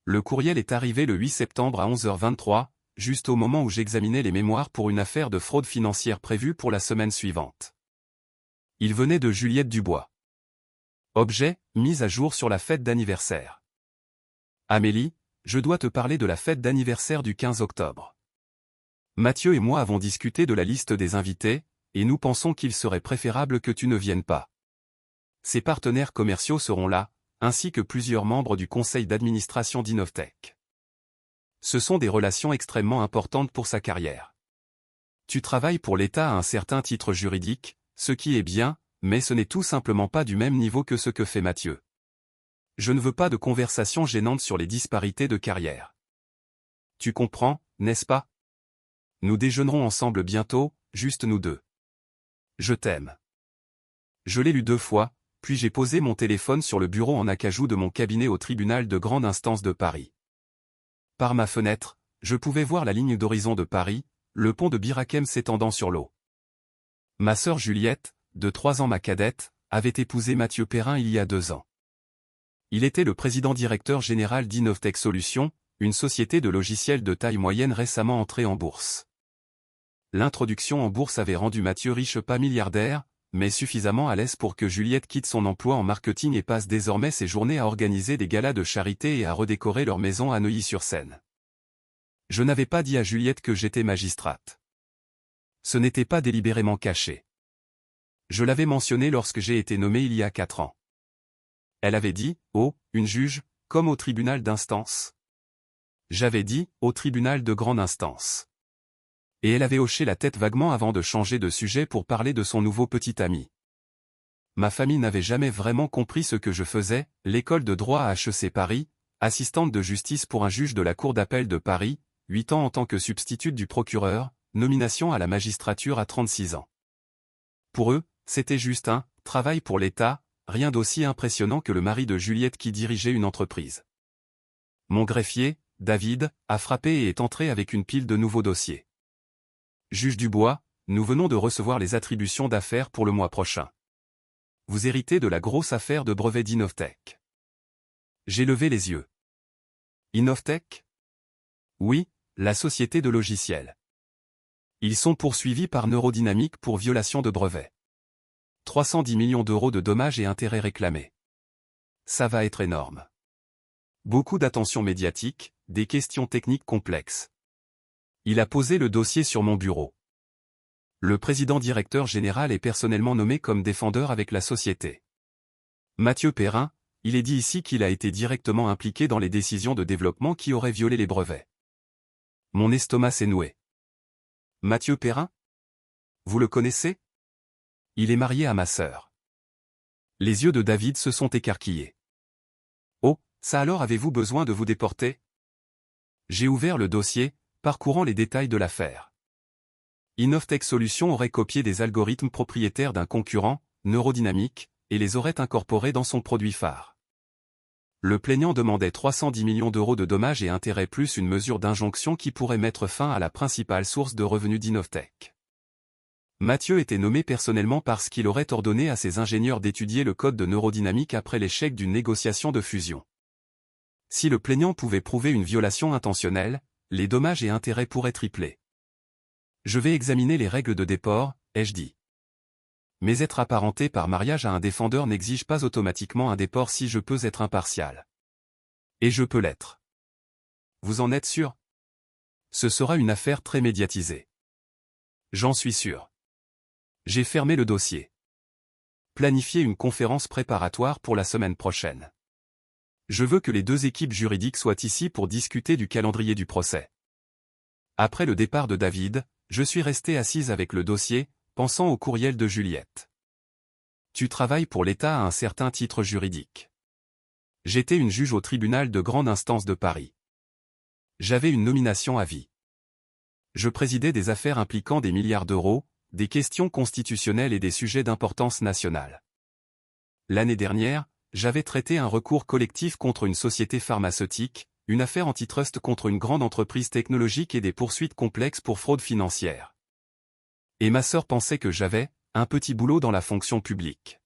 Le courriel est arrivé le 8 septembre à 11h23, juste au moment où j'examinais les mémoires pour une affaire de fraude financière prévue pour la semaine suivante. Il venait de Juliette Dubois. Objet, mise à jour sur la fête d'anniversaire. Amélie, je dois te parler de la fête d'anniversaire du 15 octobre. Mathieu et moi avons discuté de la liste des invités, et nous pensons qu'il serait préférable que tu ne viennes pas. Ses partenaires commerciaux seront là, ainsi que plusieurs membres du conseil d'administration d'Innovtech. Ce sont des relations extrêmement importantes pour sa carrière. Tu travailles pour l'État à un certain titre juridique, ce qui est bien, mais ce n'est tout simplement pas du même niveau que ce que fait Mathieu. Je ne veux pas de conversation gênante sur les disparités de carrière. Tu comprends, n'est-ce pas? Nous déjeunerons ensemble bientôt, juste nous deux. Je t'aime. Je l'ai lu 2 fois, puis j'ai posé mon téléphone sur le bureau en acajou de mon cabinet au tribunal de grande instance de Paris. Par ma fenêtre, je pouvais voir la ligne d'horizon de Paris, le pont de Bir Hakeim s'étendant sur l'eau. Ma sœur Juliette, de 3 ans ma cadette, avait épousé Mathieu Perrin il y a 2 ans. Il était le président-directeur général d'Innovtech Solutions, une société de logiciels de taille moyenne récemment entrée en bourse. L'introduction en bourse avait rendu Mathieu riche pas milliardaire, mais suffisamment à l'aise pour que Juliette quitte son emploi en marketing et passe désormais ses journées à organiser des galas de charité et à redécorer leur maison à Neuilly-sur-Seine. Je n'avais pas dit à Juliette que j'étais magistrate. Ce n'était pas délibérément caché. Je l'avais mentionné lorsque j'ai été nommé il y a 4 ans. Elle avait dit, « Oh, une juge, comme au tribunal d'instance ». J'avais dit, « Au tribunal de grande instance ». Et elle avait hoché la tête vaguement avant de changer de sujet pour parler de son nouveau petit ami. Ma famille n'avait jamais vraiment compris ce que je faisais, l'école de droit à HEC Paris, assistante de justice pour un juge de la Cour d'appel de Paris, 8 ans en tant que substitute du procureur, nomination à la magistrature à 36 ans. Pour eux, c'était juste un « travail pour l'État », rien d'aussi impressionnant que le mari de Juliette qui dirigeait une entreprise. Mon greffier, David, a frappé et est entré avec une pile de nouveaux dossiers. Juge Dubois, nous venons de recevoir les attributions d'affaires pour le mois prochain. Vous héritez de la grosse affaire de brevet d'Innovtech. J'ai levé les yeux. Innovtech? Oui, la société de logiciels. Ils sont poursuivis par Neurodynamics pour violation de brevet. 310 millions d'euros de dommages et intérêts réclamés. Ça va être énorme. Beaucoup d'attention médiatique, des questions techniques complexes. Il a posé le dossier sur mon bureau. Le président-directeur général est personnellement nommé comme défendeur avec la société. Mathieu Perrin, il est dit ici qu'il a été directement impliqué dans les décisions de développement qui auraient violé les brevets. Mon estomac s'est noué. Mathieu Perrin? Vous le connaissez? Il est marié à ma sœur. Les yeux de David se sont écarquillés. Oh, ça alors avez-vous besoin de vous déporter? J'ai ouvert le dossier, parcourant les détails de l'affaire. Innovtech Solutions aurait copié des algorithmes propriétaires d'un concurrent, Neurodynamics, et les aurait incorporés dans son produit phare. Le plaignant demandait 310 millions d'euros de dommages et intérêts plus une mesure d'injonction qui pourrait mettre fin à la principale source de revenus d'Innovtech. Mathieu était nommé personnellement parce qu'il aurait ordonné à ses ingénieurs d'étudier le code de Neurodynamics après l'échec d'une négociation de fusion. Si le plaignant pouvait prouver une violation intentionnelle, les dommages et intérêts pourraient tripler. Je vais examiner les règles de déport, ai-je dit. Mais être apparenté par mariage à un défendeur n'exige pas automatiquement un déport si je peux être impartial. Et je peux l'être. Vous en êtes sûr? Ce sera une affaire très médiatisée. J'en suis sûr. J'ai fermé le dossier. Planifiez une conférence préparatoire pour la semaine prochaine. Je veux que les 2 équipes juridiques soient ici pour discuter du calendrier du procès. Après le départ de David, je suis resté assise avec le dossier, pensant au courriel de Juliette. Tu travailles pour l'État à un certain titre juridique. J'étais une juge au tribunal de grande instance de Paris. J'avais une nomination à vie. Je présidais des affaires impliquant des milliards d'euros, des questions constitutionnelles et des sujets d'importance nationale. L'année dernière, j'avais traité un recours collectif contre une société pharmaceutique, une affaire antitrust contre une grande entreprise technologique et des poursuites complexes pour fraude financière. Et ma sœur pensait que j'avais un petit boulot dans la fonction publique.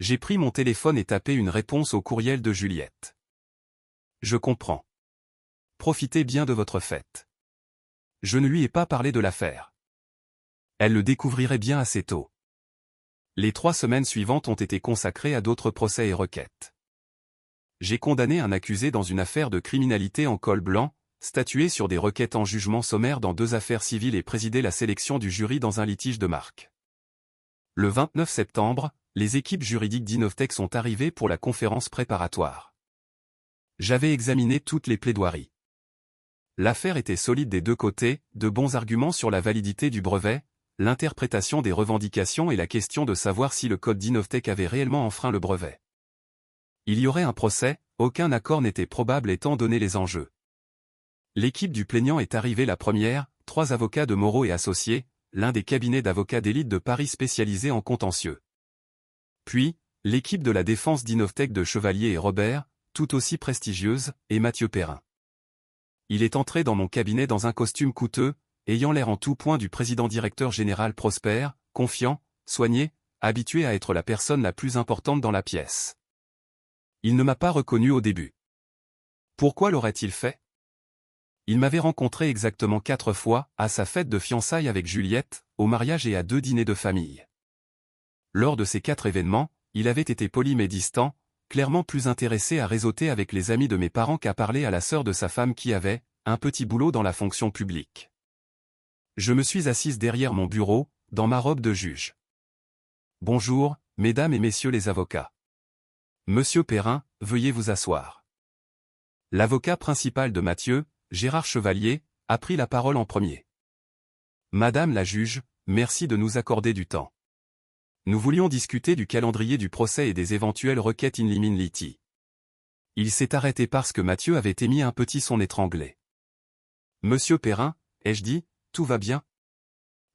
J'ai pris mon téléphone et tapé une réponse au courriel de Juliette. Je comprends. Profitez bien de votre fête. Je ne lui ai pas parlé de l'affaire. Elle le découvrirait bien assez tôt. Les 3 semaines suivantes ont été consacrées à d'autres procès et requêtes. J'ai condamné un accusé dans une affaire de criminalité en col blanc, statué sur des requêtes en jugement sommaire dans 2 affaires civiles et présidé la sélection du jury dans un litige de marque. Le 29 septembre, les équipes juridiques d'Innovtech sont arrivées pour la conférence préparatoire. J'avais examiné toutes les plaidoiries. L'affaire était solide des 2 côtés, de bons arguments sur la validité du brevet, l'interprétation des revendications et la question de savoir si le code d'Innovtech avait réellement enfreint le brevet. Il y aurait un procès, aucun accord n'était probable étant donné les enjeux. L'équipe du plaignant est arrivée la première, 3 avocats de Moreau et Associés, l'un des cabinets d'avocats d'élite de Paris spécialisés en contentieux. Puis, l'équipe de la défense d'Innovtech de Chevalier et Robert, tout aussi prestigieuse, et Mathieu Perrin. Il est entré dans mon cabinet dans un costume coûteux, ayant l'air en tout point du président-directeur général Prosper, confiant, soigné, habitué à être la personne la plus importante dans la pièce. Il ne m'a pas reconnu au début. Pourquoi l'aurait-il fait? Il m'avait rencontré exactement 4 fois, à sa fête de fiançailles avec Juliette, au mariage et à 2 dîners de famille. Lors de ces 4 événements, il avait été poli mais distant, clairement plus intéressé à réseauter avec les amis de mes parents qu'à parler à la sœur de sa femme qui avait un petit boulot dans la fonction publique. Je me suis assise derrière mon bureau, dans ma robe de juge. Bonjour, mesdames et messieurs les avocats. Monsieur Perrin, veuillez vous asseoir. L'avocat principal de Mathieu, Gérard Chevalier, a pris la parole en premier. Madame la juge, merci de nous accorder du temps. Nous voulions discuter du calendrier du procès et des éventuelles requêtes in limine litis. Il s'est arrêté parce que Mathieu avait émis un petit son étranglé. Monsieur Perrin, ai-je dit, tout va bien?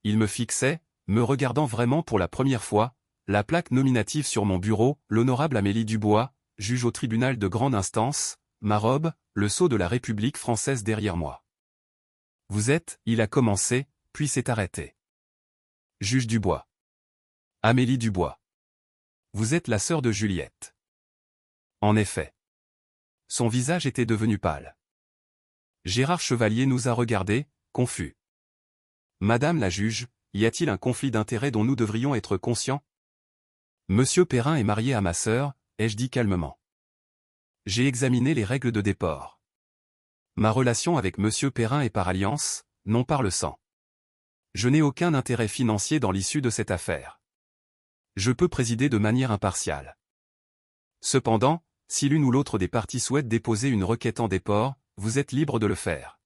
Il me fixait, me regardant vraiment pour la première fois, la plaque nominative sur mon bureau, l'honorable Amélie Dubois, juge au tribunal de grande instance, ma robe, le sceau de la République française derrière moi. Vous êtes, il a commencé, puis s'est arrêté. Juge Dubois. Amélie Dubois. Vous êtes la sœur de Juliette. En effet. Son visage était devenu pâle. Gérard Chevalier nous a regardés, confus. Madame la juge, y a-t-il un conflit d'intérêts dont nous devrions être conscients? Monsieur Perrin est marié à ma sœur, ai-je dit calmement. J'ai examiné les règles de déport. Ma relation avec Monsieur Perrin est par alliance, non par le sang. Je n'ai aucun intérêt financier dans l'issue de cette affaire. Je peux présider de manière impartiale. Cependant, si l'une ou l'autre des parties souhaite déposer une requête en déport, vous êtes libre de le faire.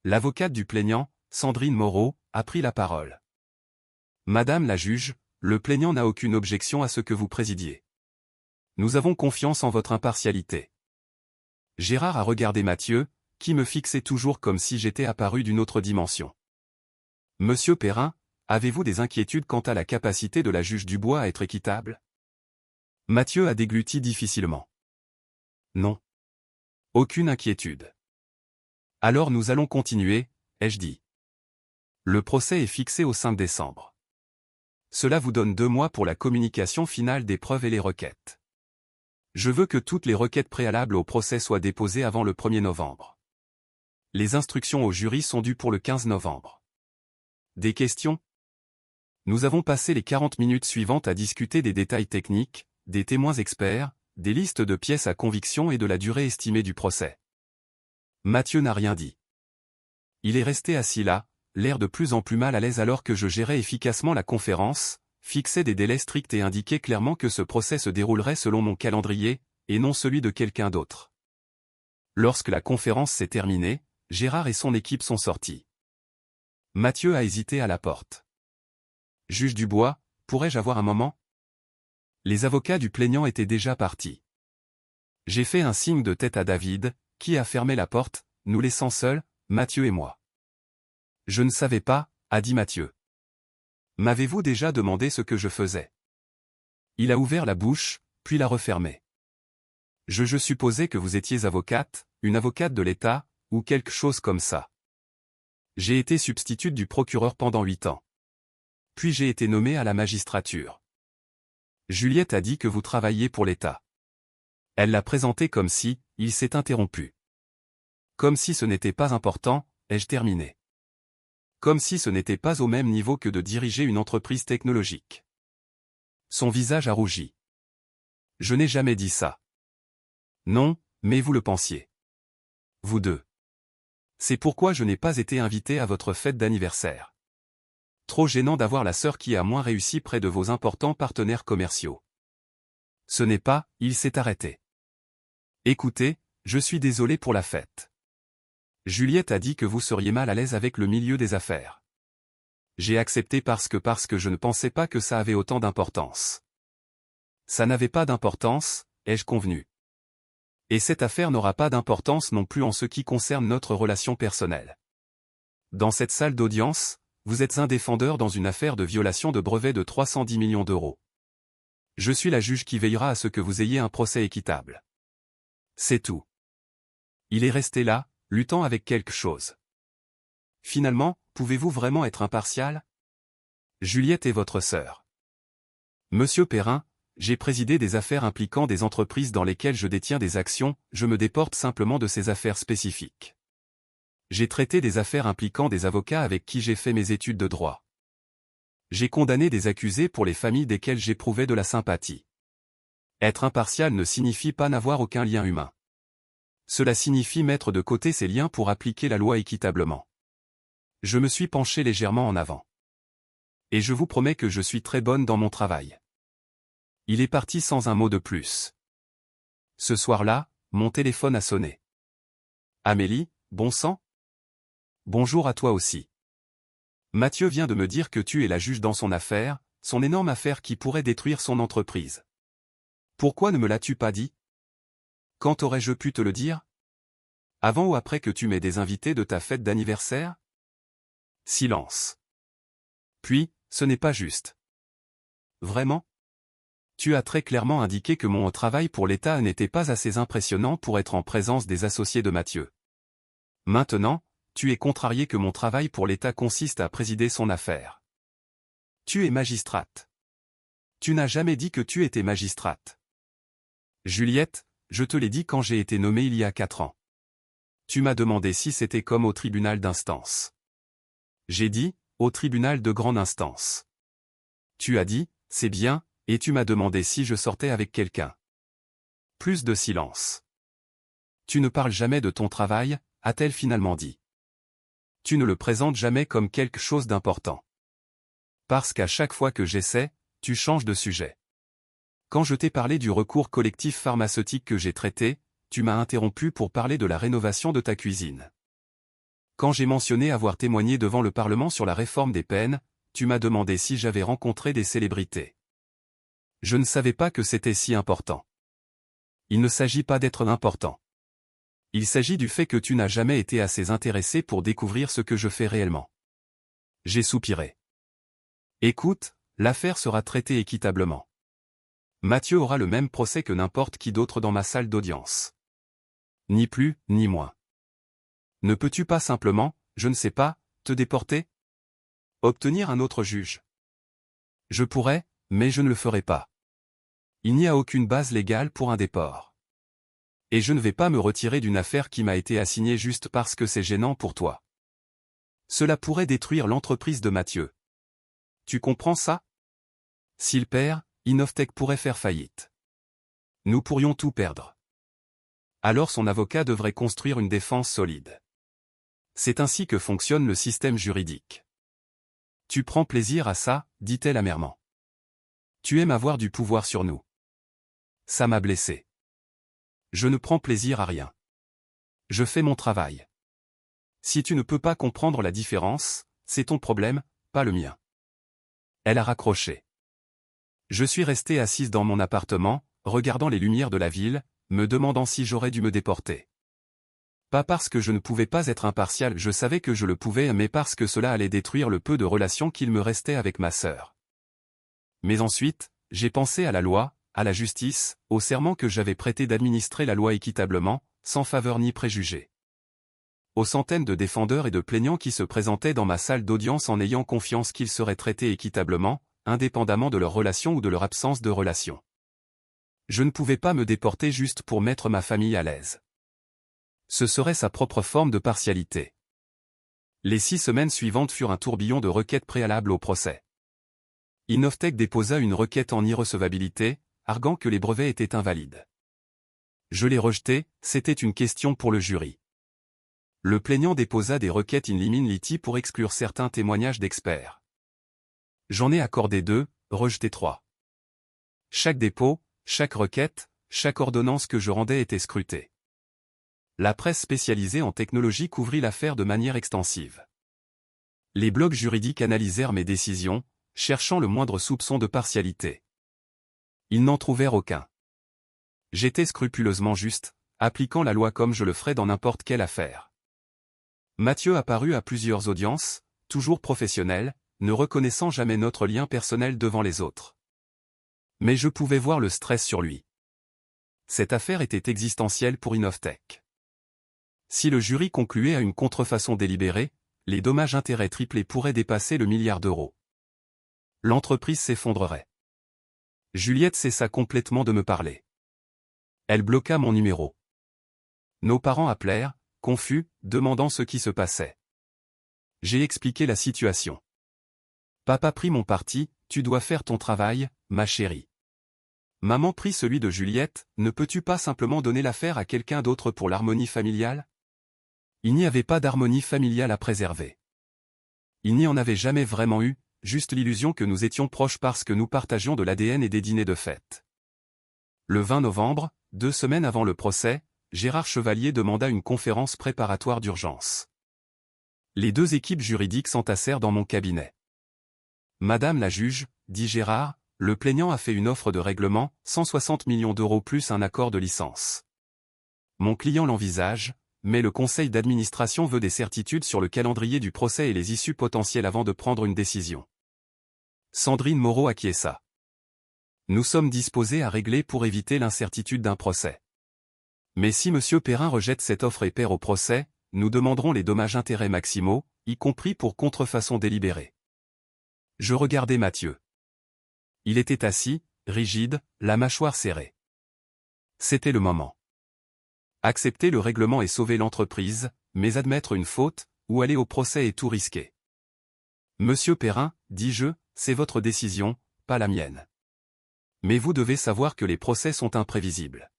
L'avocate du plaignant, Sandrine Moreau, a pris la parole. Madame la juge, le plaignant n'a aucune objection à ce que vous présidiez. Nous avons confiance en votre impartialité. Gérard a regardé Mathieu, qui me fixait toujours comme si j'étais apparu d'une autre dimension. Monsieur Perrin, avez-vous des inquiétudes quant à la capacité de la juge Dubois à être équitable? Mathieu a dégluti difficilement. Non. Aucune inquiétude. Alors nous allons continuer, ai-je dit. Le procès est fixé au 5 décembre. Cela vous donne 2 mois pour la communication finale des preuves et les requêtes. Je veux que toutes les requêtes préalables au procès soient déposées avant le 1er novembre. Les instructions au jury sont dues pour le 15 novembre. Des questions? Nous avons passé les 40 minutes suivantes à discuter des détails techniques, des témoins experts, des listes de pièces à conviction et de la durée estimée du procès. Mathieu n'a rien dit. Il est resté assis là, l'air de plus en plus mal à l'aise alors que je gérais efficacement la conférence, fixais des délais stricts et indiquais clairement que ce procès se déroulerait selon mon calendrier, et non celui de quelqu'un d'autre. Lorsque la conférence s'est terminée, Gérard et son équipe sont sortis. Mathieu a hésité à la porte. Juge Dubois, pourrais-je avoir un moment? Les avocats du plaignant étaient déjà partis. J'ai fait un signe de tête à David, qui a fermé la porte, nous laissant seuls, Mathieu et moi. Je ne savais pas, a dit Mathieu. M'avez-vous déjà demandé ce que je faisais? Il a ouvert la bouche, puis l'a refermée. Je supposais que vous étiez avocate, une avocate de l'État, ou quelque chose comme ça. J'ai été substitute du procureur pendant 8 ans. Puis j'ai été nommé à la magistrature. Juliette a dit que vous travailliez pour l'État. Elle l'a présenté comme si, il s'est interrompu. Comme si ce n'était pas important, ai-je terminé. Comme si ce n'était pas au même niveau que de diriger une entreprise technologique. Son visage a rougi. Je n'ai jamais dit ça. Non, mais vous le pensiez. Vous deux. C'est pourquoi je n'ai pas été invité à votre fête d'anniversaire. Trop gênant d'avoir la sœur qui a moins réussi près de vos importants partenaires commerciaux. Ce n'est pas, il s'est arrêté. Écoutez, je suis désolé pour la fête. Juliette a dit que vous seriez mal à l'aise avec le milieu des affaires. J'ai accepté parce que je ne pensais pas que ça avait autant d'importance. Ça n'avait pas d'importance, ai-je convenu. Et cette affaire n'aura pas d'importance non plus en ce qui concerne notre relation personnelle. Dans cette salle d'audience, vous êtes un défendeur dans une affaire de violation de brevet de 310 millions d'euros. Je suis la juge qui veillera à ce que vous ayez un procès équitable. C'est tout. Il est resté là, luttant avec quelque chose. Finalement, pouvez-vous vraiment être impartial? Juliette est votre sœur. Monsieur Perrin, j'ai présidé des affaires impliquant des entreprises dans lesquelles je détiens des actions, je me déporte simplement de ces affaires spécifiques. J'ai traité des affaires impliquant des avocats avec qui j'ai fait mes études de droit. J'ai condamné des accusés pour les familles desquelles j'éprouvais de la sympathie. Être impartial ne signifie pas n'avoir aucun lien humain. Cela signifie mettre de côté ces liens pour appliquer la loi équitablement. Je me suis penché légèrement en avant. Et je vous promets que je suis très bonne dans mon travail. Il est parti sans un mot de plus. Ce soir-là, mon téléphone a sonné. Amélie, bon sang? Bonjour à toi aussi. Mathieu vient de me dire que tu es la juge dans son affaire, son énorme affaire qui pourrait détruire son entreprise. Pourquoi ne me l'as-tu pas dit? Quand aurais-je pu te le dire? Avant ou après que tu m'aies des invités de ta fête d'anniversaire? Silence. Puis, ce n'est pas juste. Vraiment? Tu as très clairement indiqué que mon travail pour l'État n'était pas assez impressionnant pour être en présence des associés de Mathieu. Maintenant, tu es contrarié que mon travail pour l'État consiste à présider son affaire. Tu es magistrate. Tu n'as jamais dit que tu étais magistrate. Juliette, je te l'ai dit quand j'ai été nommé il y a 4 ans. Tu m'as demandé si c'était comme au tribunal d'instance. J'ai dit, au tribunal de grande instance. Tu as dit, c'est bien, et tu m'as demandé si je sortais avec quelqu'un. Plus de silence. Tu ne parles jamais de ton travail, a-t-elle finalement dit. Tu ne le présentes jamais comme quelque chose d'important. Parce qu'à chaque fois que j'essaie, tu changes de sujet. Quand je t'ai parlé du recours collectif pharmaceutique que j'ai traité, tu m'as interrompu pour parler de la rénovation de ta cuisine. Quand j'ai mentionné avoir témoigné devant le Parlement sur la réforme des peines, tu m'as demandé si j'avais rencontré des célébrités. Je ne savais pas que c'était si important. Il ne s'agit pas d'être important. Il s'agit du fait que tu n'as jamais été assez intéressé pour découvrir ce que je fais réellement. J'ai soupiré. Écoute, l'affaire sera traitée équitablement. Mathieu aura le même procès que n'importe qui d'autre dans ma salle d'audience. Ni plus, ni moins. Ne peux-tu pas simplement, je ne sais pas, te déporter? Obtenir un autre juge? Je pourrais, mais je ne le ferai pas. Il n'y a aucune base légale pour un déport. Et je ne vais pas me retirer d'une affaire qui m'a été assignée juste parce que c'est gênant pour toi. Cela pourrait détruire l'entreprise de Mathieu. Tu comprends ça? S'il perd, Innovtech pourrait faire faillite. Nous pourrions tout perdre. Alors son avocat devrait construire une défense solide. C'est ainsi que fonctionne le système juridique. Tu prends plaisir à ça, dit-elle amèrement. Tu aimes avoir du pouvoir sur nous. Ça m'a blessé. Je ne prends plaisir à rien. Je fais mon travail. Si tu ne peux pas comprendre la différence, c'est ton problème, pas le mien. Elle a raccroché. Je suis resté assise dans mon appartement, regardant les lumières de la ville, me demandant si j'aurais dû me déporter. Pas parce que je ne pouvais pas être impartial, je savais que je le pouvais, mais parce que cela allait détruire le peu de relations qu'il me restait avec ma sœur. Mais ensuite, j'ai pensé à la loi, à la justice, au serment que j'avais prêté d'administrer la loi équitablement, sans faveur ni préjugés. Aux centaines de défendeurs et de plaignants qui se présentaient dans ma salle d'audience en ayant confiance qu'ils seraient traités équitablement, indépendamment de leur relation ou de leur absence de relation. Je ne pouvais pas me déporter juste pour mettre ma famille à l'aise. Ce serait sa propre forme de partialité. Les 6 semaines suivantes furent un tourbillon de requêtes préalables au procès. Innovatec déposa une requête en irrecevabilité, arguant que les brevets étaient invalides. Je l'ai rejeté, c'était une question pour le jury. Le plaignant déposa des requêtes in limine litis pour exclure certains témoignages d'experts. J'en ai accordé 2, rejeté 3. Chaque dépôt, chaque requête, chaque ordonnance que je rendais était scrutée. La presse spécialisée en technologie couvrit l'affaire de manière extensive. Les blogs juridiques analysèrent mes décisions, cherchant le moindre soupçon de partialité. Ils n'en trouvèrent aucun. J'étais scrupuleusement juste, appliquant la loi comme je le ferais dans n'importe quelle affaire. Mathieu apparut à plusieurs audiences, toujours professionnel, ne reconnaissant jamais notre lien personnel devant les autres. Mais je pouvais voir le stress sur lui. Cette affaire était existentielle pour Innovatec. Si le jury concluait à une contrefaçon délibérée, les dommages-intérêts triplés pourraient dépasser le milliard d'euros. L'entreprise s'effondrerait. Juliette cessa complètement de me parler. Elle bloqua mon numéro. Nos parents appelèrent, confus, demandant ce qui se passait. J'ai expliqué la situation. Papa prit mon parti, tu dois faire ton travail, ma chérie. Maman prit celui de Juliette, ne peux-tu pas simplement donner l'affaire à quelqu'un d'autre pour l'harmonie familiale? Il n'y avait pas d'harmonie familiale à préserver. Il n'y en avait jamais vraiment eu, juste l'illusion que nous étions proches parce que nous partagions de l'ADN et des dîners de fête. Le 20 novembre, 2 semaines avant le procès, Gérard Chevalier demanda une conférence préparatoire d'urgence. Les 2 équipes juridiques s'entassèrent dans mon cabinet. Madame la juge, dit Gérard, le plaignant a fait une offre de règlement, 160 millions d'euros plus un accord de licence. Mon client l'envisage, mais le conseil d'administration veut des certitudes sur le calendrier du procès et les issues potentielles avant de prendre une décision. Sandrine Moreau acquiesça. Nous sommes disposés à régler pour éviter l'incertitude d'un procès. Mais si M. Perrin rejette cette offre et perd au procès, nous demanderons les dommages-intérêts maximaux, y compris pour contrefaçon délibérée. Je regardais Mathieu. Il était assis, rigide, la mâchoire serrée. C'était le moment. Accepter le règlement et sauver l'entreprise, mais admettre une faute, ou aller au procès est tout risqué. Monsieur Perrin, dis-je, c'est votre décision, pas la mienne. Mais vous devez savoir que les procès sont imprévisibles.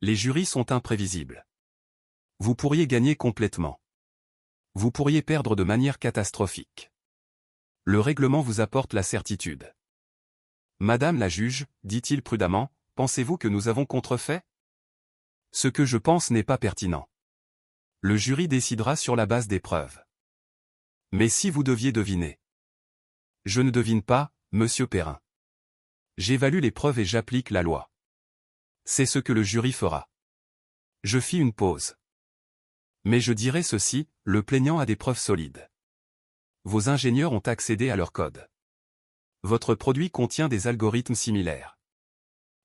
Les jurys sont imprévisibles. Vous pourriez gagner complètement. Vous pourriez perdre de manière catastrophique. Le règlement vous apporte la certitude. Madame la juge, dit-il prudemment, pensez-vous que nous avons contrefait? Ce que je pense n'est pas pertinent. Le jury décidera sur la base des preuves. Mais si vous deviez deviner. Je ne devine pas, monsieur Perrin. J'évalue les preuves et j'applique la loi. C'est ce que le jury fera. Je fis une pause. Mais je dirai ceci, le plaignant a des preuves solides. Vos ingénieurs ont accédé à leur code. Votre produit contient des algorithmes similaires.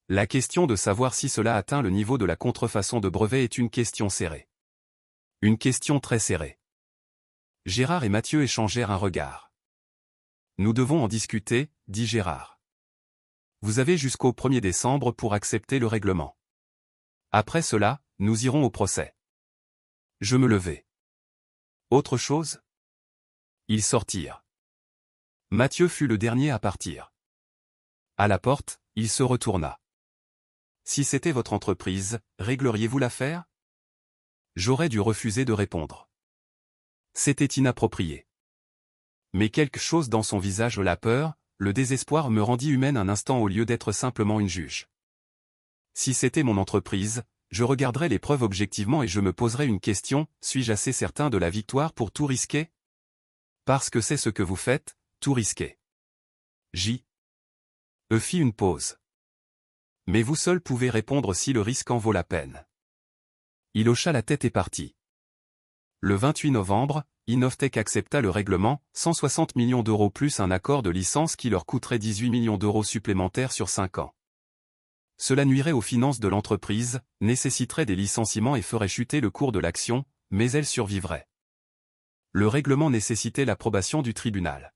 La question de savoir si cela atteint le niveau de la contrefaçon de brevet est une question serrée. Une question très serrée. Gérard et Mathieu échangèrent un regard. Nous devons en discuter, dit Gérard. Vous avez jusqu'au 1er décembre pour accepter le règlement. Après cela, nous irons au procès. Je me levai. Autre chose? Ils sortirent. Mathieu fut le dernier à partir. À la porte, il se retourna. Si c'était votre entreprise, régleriez-vous l'affaire? J'aurais dû refuser de répondre. C'était inapproprié. Mais quelque chose dans son visage, la peur, le désespoir me rendit humaine un instant au lieu d'être simplement une juge. Si c'était mon entreprise, je regarderais les preuves objectivement et je me poserais une question, suis-je assez certain de la victoire pour tout risquer? Parce que c'est ce que vous faites, tout risquer. Fit une pause. Mais vous seul pouvez répondre si le risque en vaut la peine. Il hocha la tête et partit. Le 28 novembre, Innovatec accepta le règlement, 160 millions d'euros plus un accord de licence qui leur coûterait 18 millions d'euros supplémentaires sur 5 ans. Cela nuirait aux finances de l'entreprise, nécessiterait des licenciements et ferait chuter le cours de l'action, mais elle survivrait. Le règlement nécessitait l'approbation du tribunal.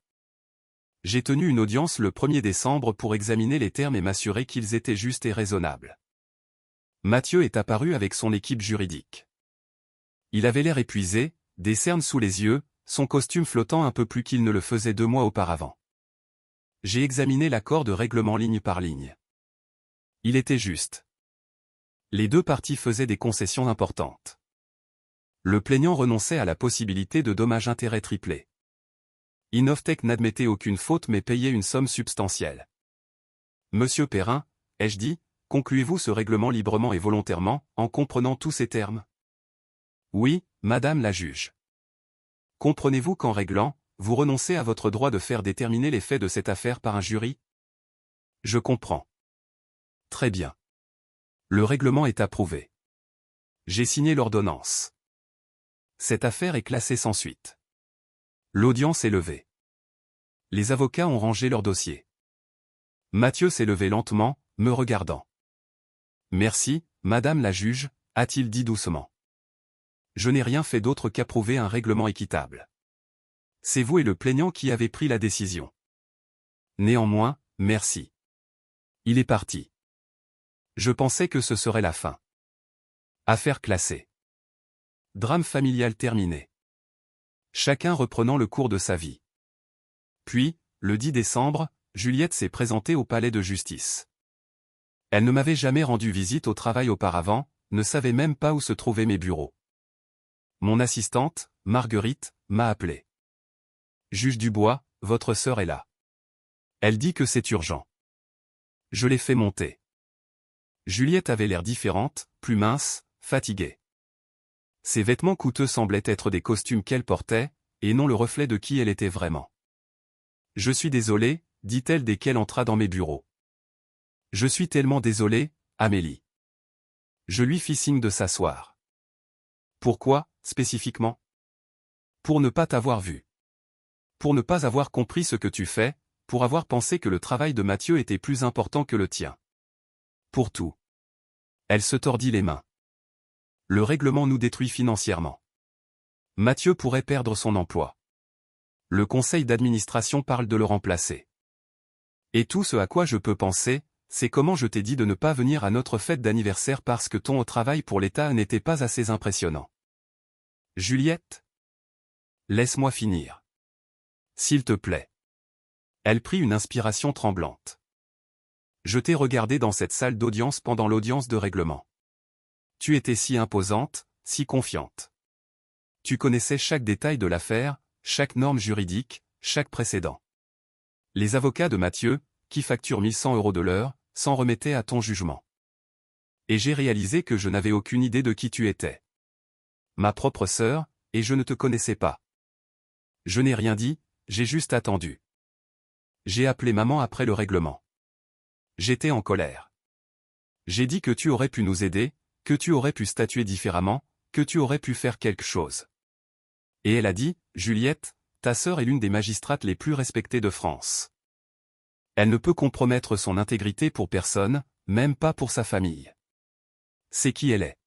J'ai tenu une audience le 1er décembre pour examiner les termes et m'assurer qu'ils étaient justes et raisonnables. Mathieu est apparu avec son équipe juridique. Il avait l'air épuisé, des cernes sous les yeux, son costume flottant un peu plus qu'il ne le faisait 2 mois auparavant. J'ai examiné l'accord de règlement ligne par ligne. Il était juste. Les deux parties faisaient des concessions importantes. Le plaignant renonçait à la possibilité de dommages-intérêts triplés. Innovatec n'admettait aucune faute mais payait une somme substantielle. Monsieur Perrin, ai-je dit, concluez-vous ce règlement librement et volontairement, en comprenant tous ces termes? Oui, madame la juge. Comprenez-vous qu'en réglant, vous renoncez à votre droit de faire déterminer les faits de cette affaire par un jury? Je comprends. Très bien. Le règlement est approuvé. J'ai signé l'ordonnance. Cette affaire est classée sans suite. L'audience est levée. Les avocats ont rangé leur dossier. Mathieu s'est levé lentement, me regardant. Merci, madame la juge, a-t-il dit doucement. Je n'ai rien fait d'autre qu'approuver un règlement équitable. C'est vous et le plaignant qui avez pris la décision. Néanmoins, merci. Il est parti. Je pensais que ce serait la fin. Affaire classée. Drame familial terminé. Chacun reprenant le cours de sa vie. Puis, le 10 décembre, Juliette s'est présentée au palais de justice. Elle ne m'avait jamais rendu visite au travail auparavant, ne savait même pas où se trouvaient mes bureaux. Mon assistante, Marguerite, m'a appelé. Juge Dubois, votre sœur est là. Elle dit que c'est urgent. Je l'ai fait monter. Juliette avait l'air différente, plus mince, fatiguée. Ses vêtements coûteux semblaient être des costumes qu'elle portait, et non le reflet de qui elle était vraiment. Je suis désolée, dit-elle dès qu'elle entra dans mes bureaux. Je suis tellement désolée, Amélie. Je lui fis signe de s'asseoir. Pourquoi, spécifiquement? Pour ne pas t'avoir vu. Pour ne pas avoir compris ce que tu fais, pour avoir pensé que le travail de Mathieu était plus important que le tien. Pour tout. Elle se tordit les mains. Le règlement nous détruit financièrement. Mathieu pourrait perdre son emploi. Le conseil d'administration parle de le remplacer. Et tout ce à quoi je peux penser, c'est comment je t'ai dit de ne pas venir à notre fête d'anniversaire parce que ton travail pour l'État n'était pas assez impressionnant. Juliette? Laisse-moi finir. S'il te plaît. Elle prit une inspiration tremblante. Je t'ai regardé dans cette salle d'audience pendant l'audience de règlement. Tu étais si imposante, si confiante. Tu connaissais chaque détail de l'affaire, chaque norme juridique, chaque précédent. Les avocats de Mathieu, qui facturent 1100 € de l'heure, s'en remettaient à ton jugement. Et j'ai réalisé que je n'avais aucune idée de qui tu étais. Ma propre sœur, et je ne te connaissais pas. Je n'ai rien dit, j'ai juste attendu. J'ai appelé maman après le règlement. J'étais en colère. J'ai dit que tu aurais pu nous aider, que tu aurais pu statuer différemment, que tu aurais pu faire quelque chose. Et elle a dit, Juliette, ta sœur est l'une des magistrates les plus respectées de France. Elle ne peut compromettre son intégrité pour personne, même pas pour sa famille. C'est qui elle est.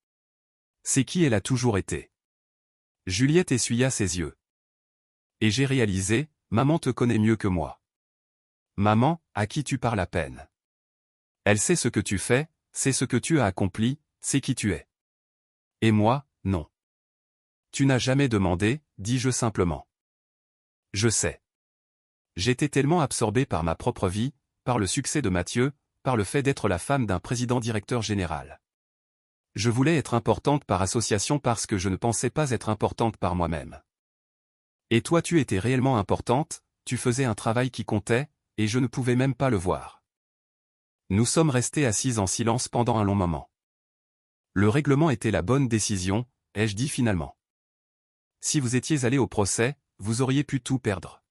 C'est qui elle a toujours été. Juliette essuya ses yeux. Et j'ai réalisé, maman te connaît mieux que moi. Maman, à qui tu parles à peine. Elle sait ce que tu fais, c'est ce que tu as accompli, c'est qui tu es. Et moi, non. Tu n'as jamais demandé, dis-je simplement. Je sais. J'étais tellement absorbé par ma propre vie, par le succès de Mathieu, par le fait d'être la femme d'un président-directeur général. Je voulais être importante par association parce que je ne pensais pas être importante par moi-même. Et toi tu étais réellement importante, tu faisais un travail qui comptait, et je ne pouvais même pas le voir. Nous sommes restés assis en silence pendant un long moment. Le règlement était la bonne décision, ai-je dit finalement. Si vous étiez allé au procès, vous auriez pu tout perdre.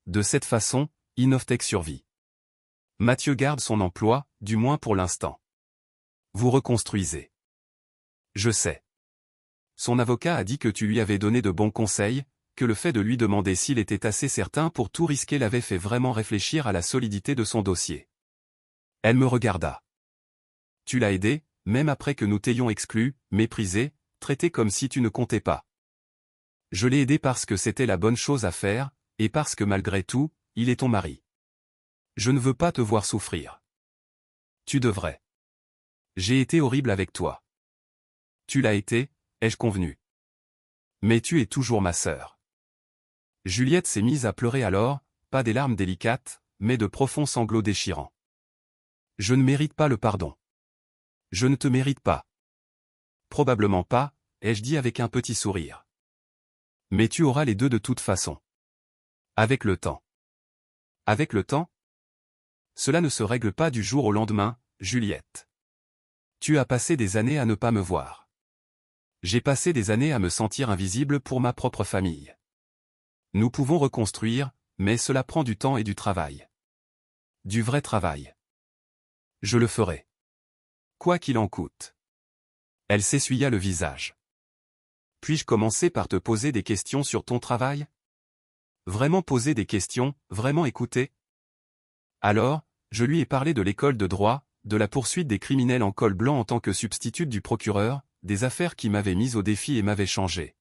De cette façon, Innovatec survit. Mathieu garde son emploi, du moins pour l'instant. Vous reconstruisez. Je sais. Son avocat a dit que tu lui avais donné de bons conseils, que le fait de lui demander s'il était assez certain pour tout risquer l'avait fait vraiment réfléchir à la solidité de son dossier. Elle me regarda. Tu l'as aidé, même après que nous t'ayons exclu, méprisé, traité comme si tu ne comptais pas. Je l'ai aidé parce que c'était la bonne chose à faire, et parce que malgré tout, il est ton mari. Je ne veux pas te voir souffrir. Tu devrais. J'ai été horrible avec toi. Tu l'as été, ai-je convenu. Mais tu es toujours ma sœur. Juliette s'est mise à pleurer alors, pas des larmes délicates, mais de profonds sanglots déchirants. Je ne mérite pas le pardon. Je ne te mérite pas. Probablement pas, ai-je dit avec un petit sourire. Mais tu auras les deux de toute façon. Avec le temps. Avec le temps? Cela ne se règle pas du jour au lendemain, Juliette. Tu as passé des années à ne pas me voir. J'ai passé des années à me sentir invisible pour ma propre famille. Nous pouvons reconstruire, mais cela prend du temps et du travail. Du vrai travail. Je le ferai. Quoi qu'il en coûte. Elle s'essuya le visage. Puis-je commencer par te poser des questions sur ton travail? Vraiment poser des questions, vraiment écouter? Alors, je lui ai parlé de l'école de droit, de la poursuite des criminels en col blanc en tant que substitut du procureur, des affaires qui m'avaient mis au défi et m'avaient changé.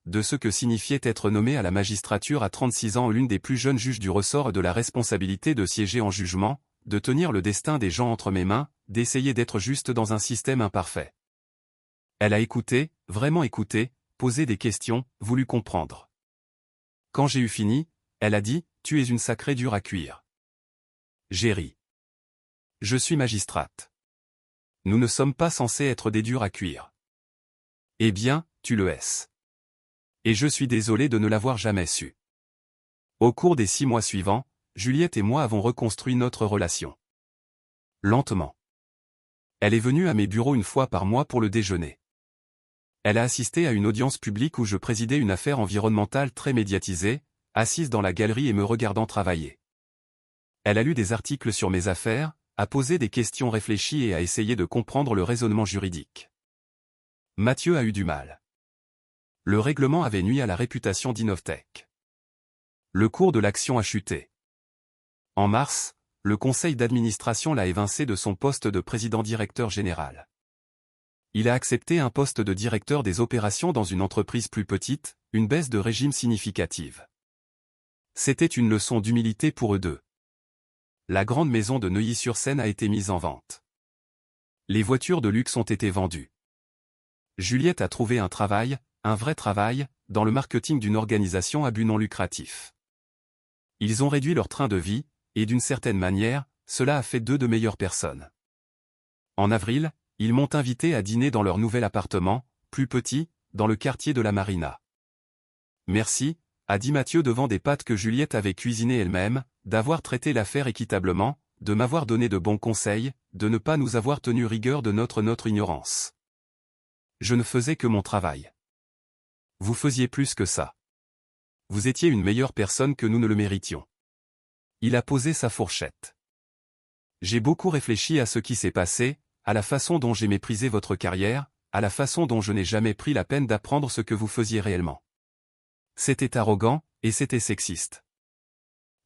De ce que signifiait être nommé à la magistrature à 36 ans l'une des plus jeunes juges du ressort, de la responsabilité de siéger en jugement, de tenir le destin des gens entre mes mains, d'essayer d'être juste dans un système imparfait. Elle a écouté, vraiment écouté, posé des questions, voulu comprendre. Quand j'ai eu fini, elle a dit, « Tu es une sacrée dure à cuire. » J'ai ri. Je suis magistrate. Nous ne sommes pas censés être des durs à cuire. Eh bien, tu le es. Et je suis désolé de ne l'avoir jamais su. Au cours des 6 mois suivants, Juliette et moi avons reconstruit notre relation. Lentement. Elle est venue à mes bureaux une fois par mois pour le déjeuner. Elle a assisté à une audience publique où je présidais une affaire environnementale très médiatisée, assise dans la galerie et me regardant travailler. Elle a lu des articles sur mes affaires, a posé des questions réfléchies et a essayé de comprendre le raisonnement juridique. Mathieu a eu du mal. Le règlement avait nui à la réputation d'Innovtech. Le cours de l'action a chuté. En mars, le conseil d'administration l'a évincé de son poste de président-directeur général. Il a accepté un poste de directeur des opérations dans une entreprise plus petite, une baisse de régime significative. C'était une leçon d'humilité pour eux deux. La grande maison de Neuilly-sur-Seine a été mise en vente. Les voitures de luxe ont été vendues. Juliette a trouvé un travail, un vrai travail, dans le marketing d'une organisation à but non lucratif. Ils ont réduit leur train de vie, et d'une certaine manière, cela a fait d'eux de meilleures personnes. En avril, ils m'ont invité à dîner dans leur nouvel appartement, plus petit, dans le quartier de la Marina. Merci, a dit Mathieu devant des pâtes que Juliette avait cuisinées elle-même, d'avoir traité l'affaire équitablement, de m'avoir donné de bons conseils, de ne pas nous avoir tenu rigueur de notre ignorance. Je ne faisais que mon travail. Vous faisiez plus que ça. Vous étiez une meilleure personne que nous ne le méritions. Il a posé sa fourchette. J'ai beaucoup réfléchi à ce qui s'est passé, à la façon dont j'ai méprisé votre carrière, à la façon dont je n'ai jamais pris la peine d'apprendre ce que vous faisiez réellement. C'était arrogant, et c'était sexiste.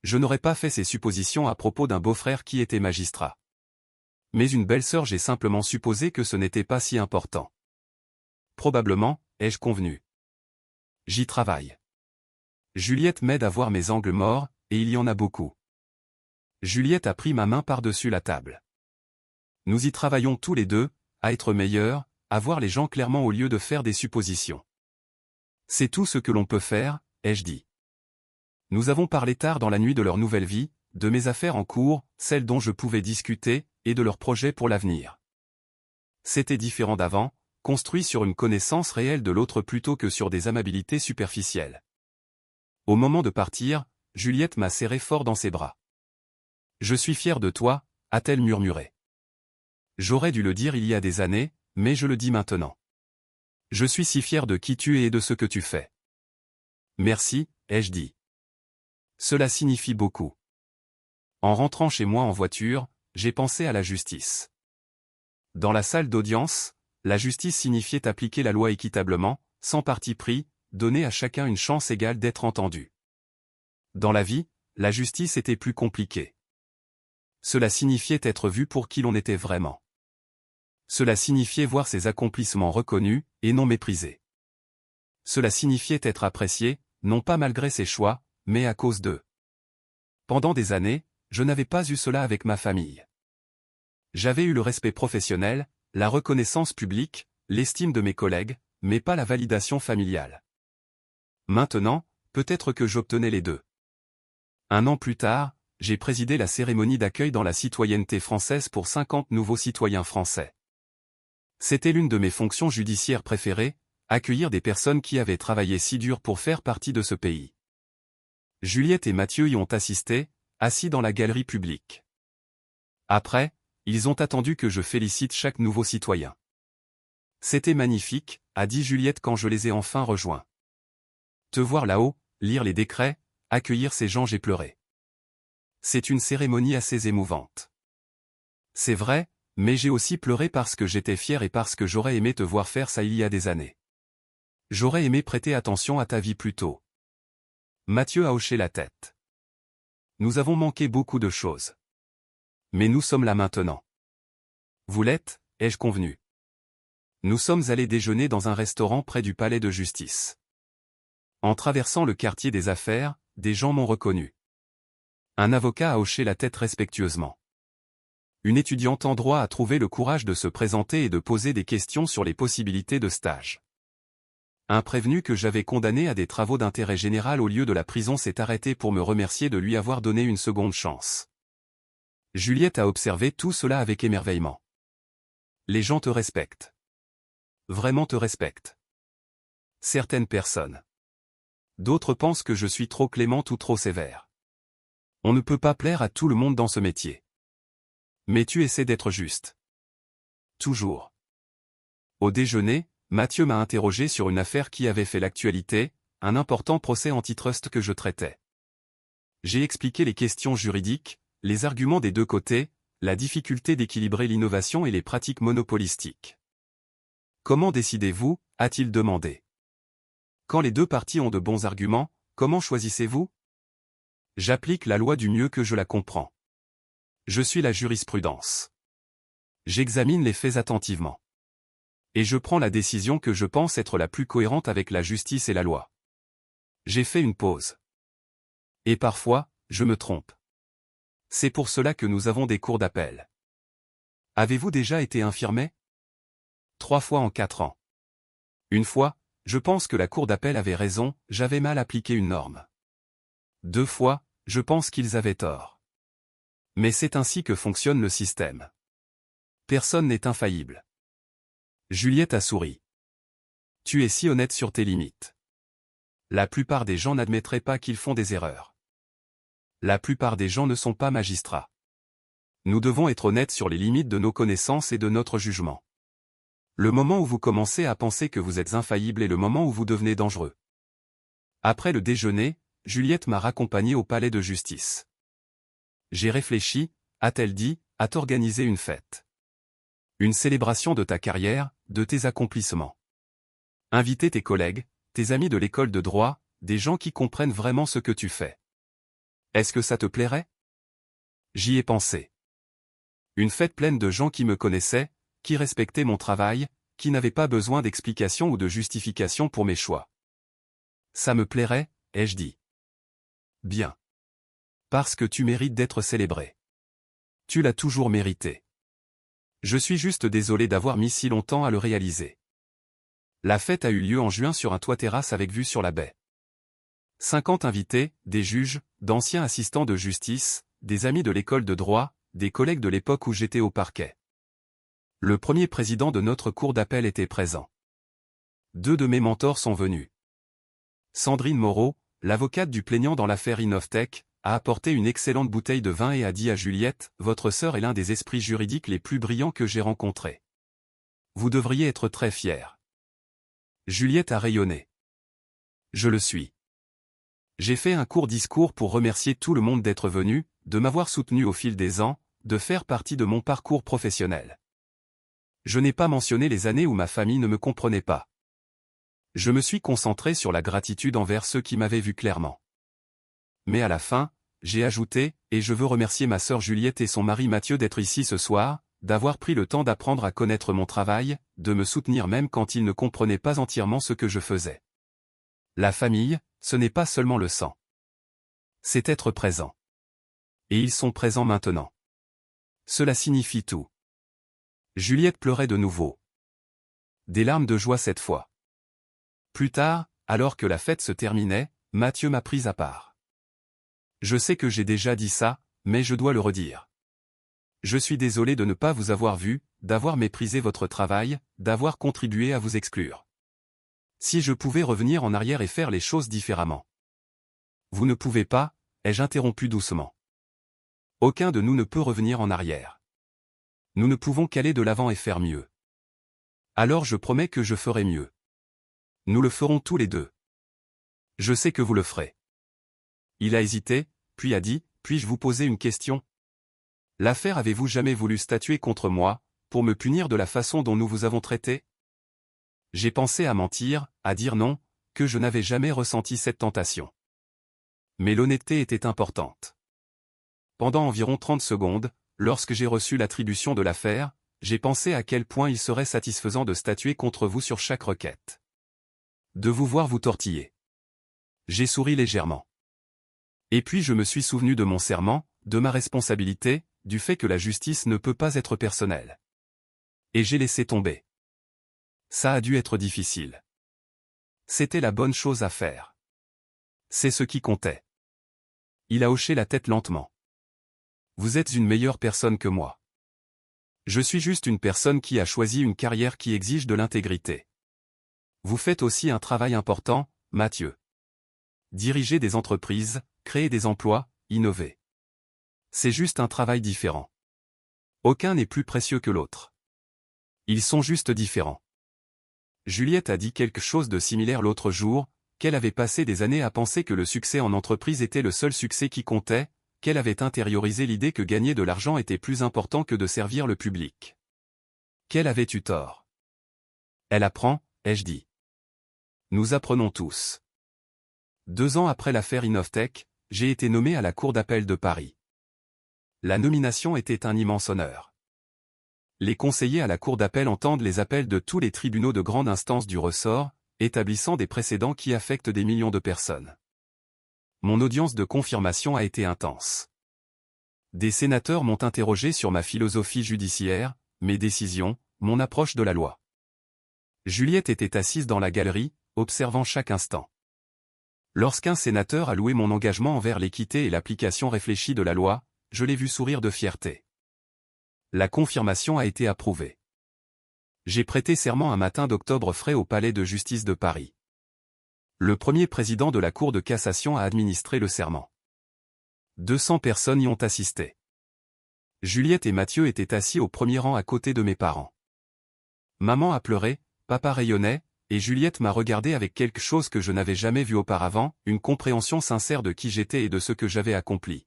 Je n'aurais pas fait ces suppositions à propos d'un beau-frère qui était magistrat. Mais une belle-sœur, j'ai simplement supposé que ce n'était pas si important. Probablement, ai-je convenu. J'y travaille. Juliette m'aide à voir mes angles morts, et il y en a beaucoup. Juliette a pris ma main par-dessus la table. Nous y travaillons tous les deux, à être meilleurs, à voir les gens clairement au lieu de faire des suppositions. C'est tout ce que l'on peut faire, ai-je dit. Nous avons parlé tard dans la nuit de leur nouvelle vie, de mes affaires en cours, celles dont je pouvais discuter, et de leurs projets pour l'avenir. C'était différent d'avant, construit sur une connaissance réelle de l'autre plutôt que sur des amabilités superficielles. Au moment de partir, Juliette m'a serré fort dans ses bras. « Je suis fière de toi », a-t-elle murmuré. J'aurais dû le dire il y a des années, mais je le dis maintenant. Je suis si fière de qui tu es et de ce que tu fais. Merci, ai-je dit. Cela signifie beaucoup. En rentrant chez moi en voiture, j'ai pensé à la justice. Dans la salle d'audience, la justice signifiait appliquer la loi équitablement, sans parti pris, donner à chacun une chance égale d'être entendu. Dans la vie, la justice était plus compliquée. Cela signifiait être vu pour qui l'on était vraiment. Cela signifiait voir ses accomplissements reconnus, et non méprisés. Cela signifiait être apprécié, non pas malgré ses choix, mais à cause d'eux. Pendant des années, je n'avais pas eu cela avec ma famille. J'avais eu le respect professionnel, la reconnaissance publique, l'estime de mes collègues, mais pas la validation familiale. Maintenant, peut-être que j'obtenais les deux. 1 an plus tard, j'ai présidé la cérémonie d'accueil dans la citoyenneté française pour 50 nouveaux citoyens français. C'était l'une de mes fonctions judiciaires préférées, accueillir des personnes qui avaient travaillé si dur pour faire partie de ce pays. Juliette et Mathieu y ont assisté, assis dans la galerie publique. Après, ils ont attendu que je félicite chaque nouveau citoyen. C'était magnifique, a dit Juliette quand je les ai enfin rejoints. Te voir là-haut, lire les décrets, accueillir ces gens, j'ai pleuré. C'est une cérémonie assez émouvante. C'est vrai, mais j'ai aussi pleuré parce que j'étais fier et parce que j'aurais aimé te voir faire ça il y a des années. J'aurais aimé prêter attention à ta vie plus tôt. Mathieu a hoché la tête. Nous avons manqué beaucoup de choses. Mais nous sommes là maintenant. Vous l'êtes, ai-je convenu. Nous sommes allés déjeuner dans un restaurant près du palais de justice. En traversant le quartier des affaires, des gens m'ont reconnu. Un avocat a hoché la tête respectueusement. Une étudiante en droit a trouvé le courage de se présenter et de poser des questions sur les possibilités de stage. Un prévenu que j'avais condamné à des travaux d'intérêt général au lieu de la prison s'est arrêté pour me remercier de lui avoir donné une seconde chance. Juliette a observé tout cela avec émerveillement. Les gens te respectent. Vraiment te respectent. Certaines personnes. D'autres pensent que je suis trop clémente ou trop sévère. On ne peut pas plaire à tout le monde dans ce métier. Mais tu essaies d'être juste. Toujours. Au déjeuner, Mathieu m'a interrogé sur une affaire qui avait fait l'actualité, un important procès antitrust que je traitais. J'ai expliqué les questions juridiques, les arguments des deux côtés, la difficulté d'équilibrer l'innovation et les pratiques monopolistiques. Comment décidez-vous, a-t-il demandé. Quand les deux parties ont de bons arguments, comment choisissez-vous? J'applique la loi du mieux que je la comprends. Je suis la jurisprudence. J'examine les faits attentivement. Et je prends la décision que je pense être la plus cohérente avec la justice et la loi. J'ai fait une pause. Et parfois, je me trompe. C'est pour cela que nous avons des cours d'appel. Avez-vous déjà été infirmé? 3 fois en 4 ans. Une fois, je pense que la cour d'appel avait raison, j'avais mal appliqué une norme. 2 fois, je pense qu'ils avaient tort. Mais c'est ainsi que fonctionne le système. Personne n'est infaillible. Juliette a souri. Tu es si honnête sur tes limites. La plupart des gens n'admettraient pas qu'ils font des erreurs. La plupart des gens ne sont pas magistrats. Nous devons être honnêtes sur les limites de nos connaissances et de notre jugement. Le moment où vous commencez à penser que vous êtes infaillible est le moment où vous devenez dangereux. Après le déjeuner, Juliette m'a raccompagné au palais de justice. J'ai réfléchi, a-t-elle dit, à t'organiser une fête. Une célébration de ta carrière, de tes accomplissements. Inviter tes collègues, tes amis de l'école de droit, des gens qui comprennent vraiment ce que tu fais. Est-ce que ça te plairait? J'y ai pensé. Une fête pleine de gens qui me connaissaient, qui respectaient mon travail, qui n'avaient pas besoin d'explications ou de justifications pour mes choix. Ça me plairait, ai-je dit. Bien. Parce que tu mérites d'être célébré. Tu l'as toujours mérité. Je suis juste désolé d'avoir mis si longtemps à le réaliser. La fête a eu lieu en juin sur un toit-terrasse avec vue sur la baie. 50 invités, des juges, d'anciens assistants de justice, des amis de l'école de droit, des collègues de l'époque où j'étais au parquet. Le premier président de notre cour d'appel était présent. 2 de mes mentors sont venus. Sandrine Moreau, l'avocate du plaignant dans l'affaire Innovtech, a apporté une excellente bouteille de vin et a dit à Juliette, votre sœur est l'un des esprits juridiques les plus brillants que j'ai rencontrés. Vous devriez être très fière. Juliette a rayonné. Je le suis. J'ai fait un court discours pour remercier tout le monde d'être venu, de m'avoir soutenu au fil des ans, de faire partie de mon parcours professionnel. Je n'ai pas mentionné les années où ma famille ne me comprenait pas. Je me suis concentré sur la gratitude envers ceux qui m'avaient vu clairement. Mais à la fin, j'ai ajouté, et je veux remercier ma sœur Juliette et son mari Mathieu d'être ici ce soir, d'avoir pris le temps d'apprendre à connaître mon travail, de me soutenir même quand ils ne comprenaient pas entièrement ce que je faisais. La famille, ce n'est pas seulement le sang. C'est être présent. Et ils sont présents maintenant. Cela signifie tout. Juliette pleurait de nouveau. Des larmes de joie cette fois. Plus tard, alors que la fête se terminait, Mathieu m'a prise à part. Je sais que j'ai déjà dit ça, mais je dois le redire. Je suis désolé de ne pas vous avoir vu, d'avoir méprisé votre travail, d'avoir contribué à vous exclure. Si je pouvais revenir en arrière et faire les choses différemment. Vous ne pouvez pas, ai-je interrompu doucement. Aucun de nous ne peut revenir en arrière. Nous ne pouvons qu'aller de l'avant et faire mieux. Alors je promets que je ferai mieux. Nous le ferons tous les deux. Je sais que vous le ferez. Il a hésité, puis a dit, puis-je vous poser une question? L'affaire avez-vous jamais voulu statuer contre moi, pour me punir de la façon dont nous vous avons traité? J'ai pensé à mentir, à dire non, que je n'avais jamais ressenti cette tentation. Mais l'honnêteté était importante. Pendant environ 30 secondes, lorsque j'ai reçu l'attribution de l'affaire, j'ai pensé à quel point il serait satisfaisant de statuer contre vous sur chaque requête. De vous voir vous tortiller. J'ai souri légèrement. Et puis je me suis souvenu de mon serment, de ma responsabilité, du fait que la justice ne peut pas être personnelle. Et j'ai laissé tomber. Ça a dû être difficile. C'était la bonne chose à faire. C'est ce qui comptait. Il a hoché la tête lentement. Vous êtes une meilleure personne que moi. Je suis juste une personne qui a choisi une carrière qui exige de l'intégrité. Vous faites aussi un travail important, Mathieu. Diriger des entreprises, créer des emplois, innover. C'est juste un travail différent. Aucun n'est plus précieux que l'autre. Ils sont juste différents. Juliette a dit quelque chose de similaire l'autre jour, qu'elle avait passé des années à penser que le succès en entreprise était le seul succès qui comptait, qu'elle avait intériorisé l'idée que gagner de l'argent était plus important que de servir le public. Qu'elle avait eu tort. Elle apprend, ai-je dit. Nous apprenons tous. 2 ans après l'affaire Innovtech, j'ai été nommé à la Cour d'appel de Paris. La nomination était un immense honneur. Les conseillers à la Cour d'appel entendent les appels de tous les tribunaux de grande instance du ressort, établissant des précédents qui affectent des millions de personnes. Mon audience de confirmation a été intense. Des sénateurs m'ont interrogé sur ma philosophie judiciaire, mes décisions, mon approche de la loi. Juliette était assise dans la galerie, observant chaque instant. Lorsqu'un sénateur a loué mon engagement envers l'équité et l'application réfléchie de la loi, je l'ai vu sourire de fierté. La confirmation a été approuvée. J'ai prêté serment un matin d'octobre frais au Palais de justice de Paris. Le premier président de la Cour de cassation a administré le serment. 200 personnes y ont assisté. Juliette et Mathieu étaient assis au premier rang à côté de mes parents. Maman a pleuré, papa rayonnait, et Juliette m'a regardé avec quelque chose que je n'avais jamais vu auparavant, une compréhension sincère de qui j'étais et de ce que j'avais accompli.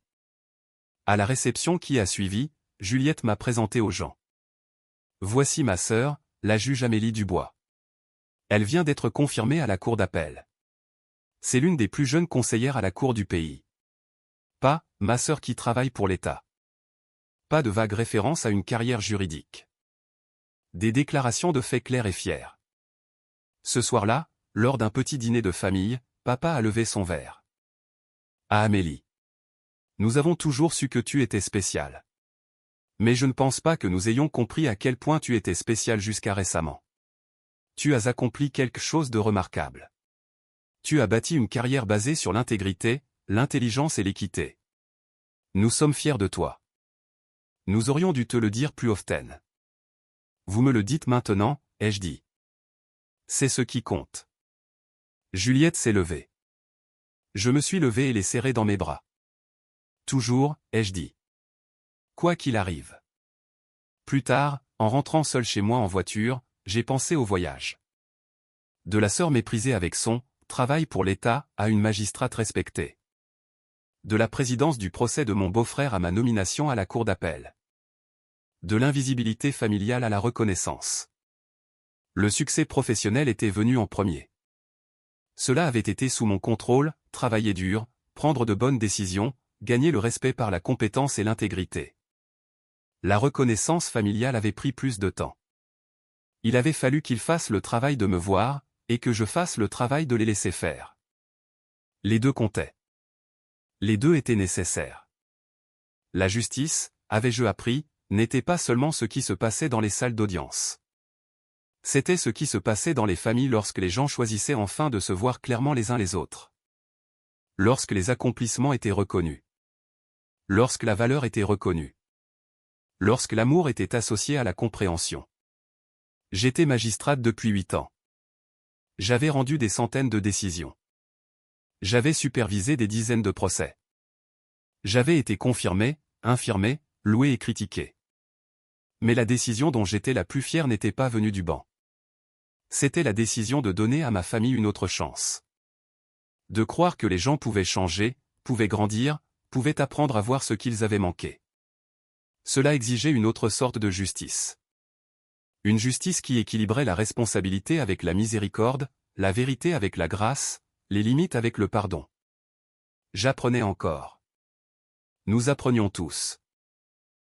À la réception qui a suivi, Juliette m'a présenté aux gens. Voici ma sœur, la juge Amélie Dubois. Elle vient d'être confirmée à la cour d'appel. C'est l'une des plus jeunes conseillères à la cour du pays. Pas, ma sœur qui travaille pour l'État. Pas de vague référence à une carrière juridique. Des déclarations de faits clairs et fiers. Ce soir-là, lors d'un petit dîner de famille, papa a levé son verre. À Amélie. Nous avons toujours su que tu étais spéciale. Mais je ne pense pas que nous ayons compris à quel point tu étais spéciale jusqu'à récemment. Tu as accompli quelque chose de remarquable. Tu as bâti une carrière basée sur l'intégrité, l'intelligence et l'équité. Nous sommes fiers de toi. Nous aurions dû te le dire plus often. Vous me le dites maintenant, ai-je dit. C'est ce qui compte. Juliette s'est levée. Je me suis levé et l'ai serrée dans mes bras. Toujours, ai-je dit. Quoi qu'il arrive. Plus tard, en rentrant seul chez moi en voiture, j'ai pensé au voyage. De la sœur méprisée avec son travail pour l'État à une magistrate respectée. De la présidence du procès de mon beau-frère à ma nomination à la cour d'appel. De l'invisibilité familiale à la reconnaissance. Le succès professionnel était venu en premier. Cela avait été sous mon contrôle, travailler dur, prendre de bonnes décisions, gagner le respect par la compétence et l'intégrité. La reconnaissance familiale avait pris plus de temps. Il avait fallu qu'ils fassent le travail de me voir, et que je fasse le travail de les laisser faire. Les deux comptaient. Les deux étaient nécessaires. La justice, avais-je appris, n'était pas seulement ce qui se passait dans les salles d'audience. C'était ce qui se passait dans les familles lorsque les gens choisissaient enfin de se voir clairement les uns les autres. Lorsque les accomplissements étaient reconnus. Lorsque la valeur était reconnue. Lorsque l'amour était associé à la compréhension. J'étais magistrate depuis 8 ans. J'avais rendu des centaines de décisions. J'avais supervisé des dizaines de procès. J'avais été confirmé, infirmé, loué et critiqué. Mais la décision dont j'étais la plus fière n'était pas venue du banc. C'était la décision de donner à ma famille une autre chance. De croire que les gens pouvaient changer, pouvaient grandir, pouvaient apprendre à voir ce qu'ils avaient manqué. Cela exigeait une autre sorte de justice. Une justice qui équilibrait la responsabilité avec la miséricorde, la vérité avec la grâce, les limites avec le pardon. J'apprenais encore. Nous apprenions tous.